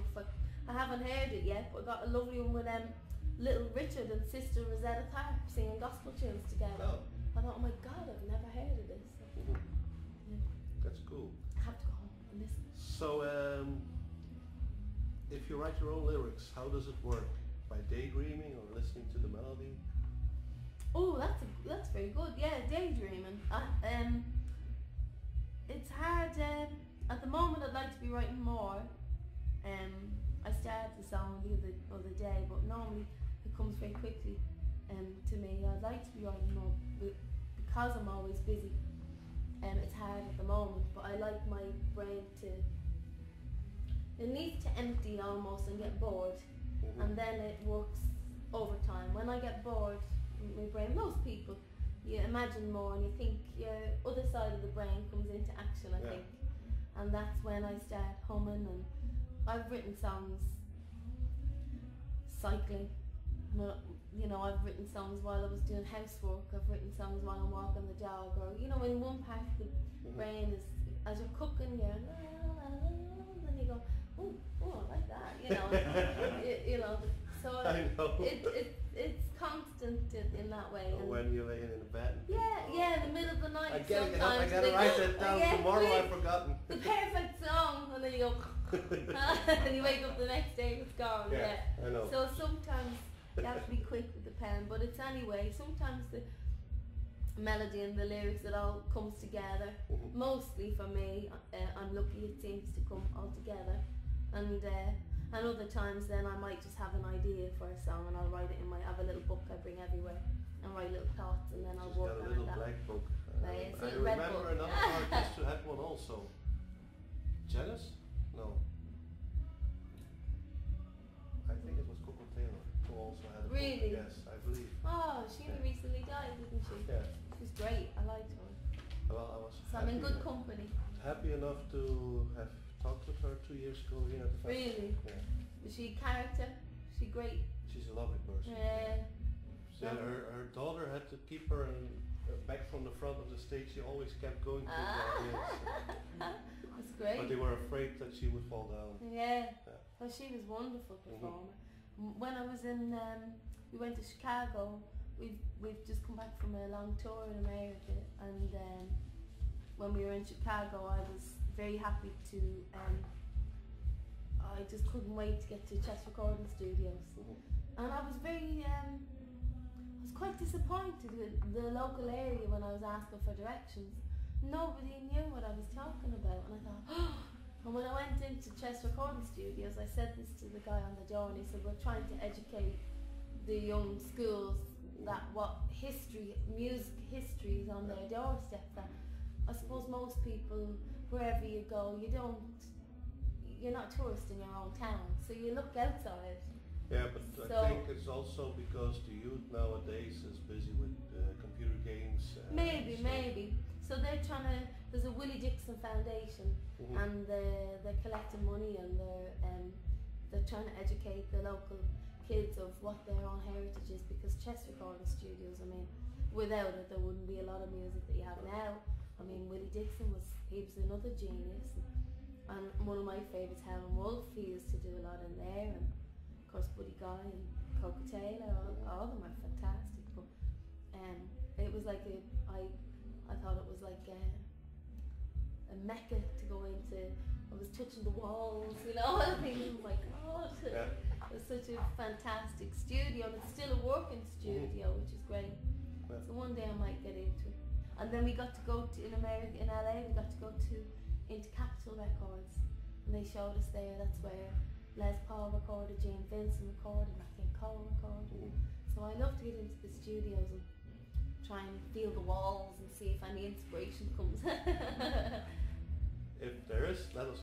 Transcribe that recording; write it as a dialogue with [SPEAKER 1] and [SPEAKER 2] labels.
[SPEAKER 1] stuff. I haven't heard it yet, but I got a lovely one with Little Richard and Sister Rosetta Tharpe singing gospel tunes together.
[SPEAKER 2] Oh.
[SPEAKER 1] I thought, oh my God, I've never heard of this. Yeah.
[SPEAKER 2] That's cool.
[SPEAKER 1] I have to go home and listen.
[SPEAKER 2] So, if you write your own lyrics, how does it work? By daydreaming or listening to the melody?
[SPEAKER 1] Oh, that's very good. Yeah, daydreaming. It's hard. At the moment, I'd like to be writing more. I started the song the other day, but normally it comes very quickly to me. I'd like to be writing more, but because I'm always busy, it's hard at the moment. But I like my brain to. It needs to empty almost and get bored, and then it works overtime. When I get bored, my brain, most people, you imagine more and you think your other side of the brain comes into action, I think. And that's when I start humming, and I've written songs cycling. You know, I've written songs while I was doing housework, I've written songs while I'm walking the dog, or, you know, in one part of the brain is, as you're cooking, you're and you go, oh, I like that, you know. you know, so it's constant in that way.
[SPEAKER 2] Or when you're laying in bed.
[SPEAKER 1] Yeah, in the middle of the night.
[SPEAKER 2] I gotta write that down tomorrow, I've forgotten.
[SPEAKER 1] The perfect song, and then you go, and you wake up the next day, it's gone. Yeah,
[SPEAKER 2] I know.
[SPEAKER 1] So sometimes you have to be quick with the pen, but it's anyway, sometimes the melody and the lyrics, it all comes together. Mostly for me, I'm lucky it seems to come all together. And other times then I might just have an idea for a song and I'll write it I have a little book I bring everywhere and write little thoughts, and then I'll work on it.
[SPEAKER 2] She's got a little black book. I remember another artist who had one also. Janice? No. I think it was Coco Taylor who also had a
[SPEAKER 1] Really?
[SPEAKER 2] book. Yes, I believe.
[SPEAKER 1] Oh, she recently died, didn't she?
[SPEAKER 2] Yeah.
[SPEAKER 1] She was great, I liked her.
[SPEAKER 2] Well, I was
[SPEAKER 1] So I'm in good company.
[SPEAKER 2] happy enough to have talked with her 2 years ago here at the festival.
[SPEAKER 1] Really?
[SPEAKER 2] Yeah.
[SPEAKER 1] Is she a character? Is she great?
[SPEAKER 2] She's a lovely person.
[SPEAKER 1] Yeah.
[SPEAKER 2] So her daughter had to keep her back from the front of the stage. She always kept going to the audience.
[SPEAKER 1] That's great.
[SPEAKER 2] But they were afraid that she would fall down.
[SPEAKER 1] Yeah. Well, she was a wonderful performer. When I was in, we went to Chicago. We've just come back from a long tour in America, and when we were in Chicago, I was very happy to. I just couldn't wait to get to Chess Recording Studios, and I was very. I was quite disappointed with the local area when I was asking for directions. Nobody knew what I was talking about, and I thought, oh. And when I went into Chess Recording Studios, I said this to the guy on the door, and he said, we're trying to educate the young schools that what music history is on their doorstep. That I suppose most people, wherever you go, you're not a tourist in your own town, so you look outside.
[SPEAKER 2] Yeah, but I think it's also because the youth nowadays is busy with computer games.
[SPEAKER 1] Maybe. So they're trying to. There's a Willie Dixon Foundation, and they're collecting money, and they're trying to educate the local kids of what their own heritage is. Because Chess Recording Studios, I mean, without it, there wouldn't be a lot of music that you have now. I mean, Willie Dixon was another genius, and one of my favourites, Helen Wolf. He used to do a lot in there, and of course Buddy Guy and Coco Taylor. All of them are fantastic. But it was like I thought it was like a mecca to go into. I was touching the walls, you know. I think, oh my God, it was such a fantastic studio, and it's still a working studio, which is great. So one day I might get into it. And then we got to go to, in America, in LA, we got to go into Capitol Records, and they showed us there. That's where Les Paul recorded, Jane Vincent recorded, and I think Cole recorded. So I love to get into the studios and try and feel the walls and see if any inspiration comes.
[SPEAKER 2] If there is, let us